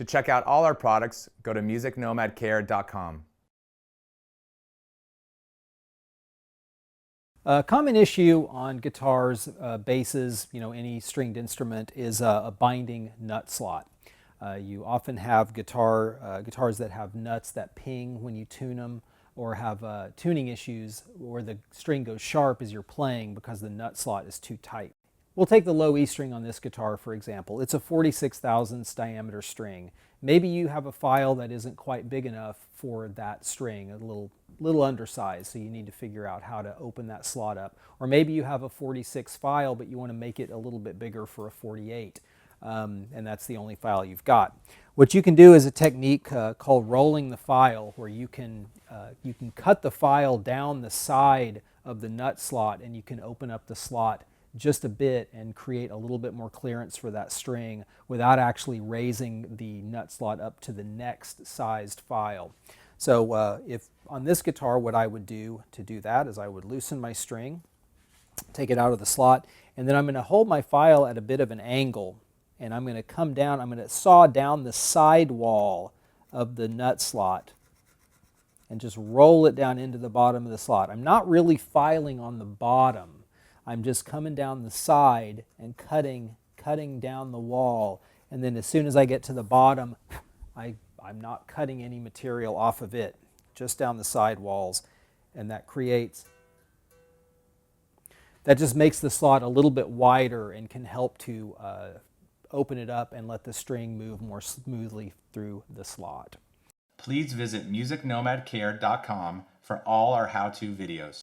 To check out all our products, go to musicnomadcare.com. A common issue on guitars, basses, any stringed instrument is a binding nut slot. You often have guitars that have nuts that ping when you tune them, or have tuning issues where the string goes sharp as you're playing because the nut slot is too tight. We'll take the low E string on this guitar, for example. It's a 46 thousandths diameter string. Maybe you have a file that isn't quite big enough for that string, a little undersized, so you need to figure out how to open that slot up. Or maybe you have a 46 file, but you want to make it a little bit bigger for a 48, and that's the only file you've got. What you can do is a technique called rolling the file, where you can cut the file down the side of the nut slot, and you can open up the slot just a bit and create a little bit more clearance for that string without actually raising the nut slot up to the next sized file. So if on this guitar, what I would do to do that is I would loosen my string, take it out of the slot, and then I'm going to hold my file at a bit of an angle, and I'm going to come down, I'm going to saw down the side wall of the nut slot and just roll it down into the bottom of the slot. I'm not really filing on the bottom. I'm just coming down the side and cutting down the wall, and then as soon as I get to the bottom, I'm not cutting any material off of it, just down the side walls, and that just makes the slot a little bit wider and can help to open it up and let the string move more smoothly through the slot. Please visit musicnomadcare.com for all our how-to videos.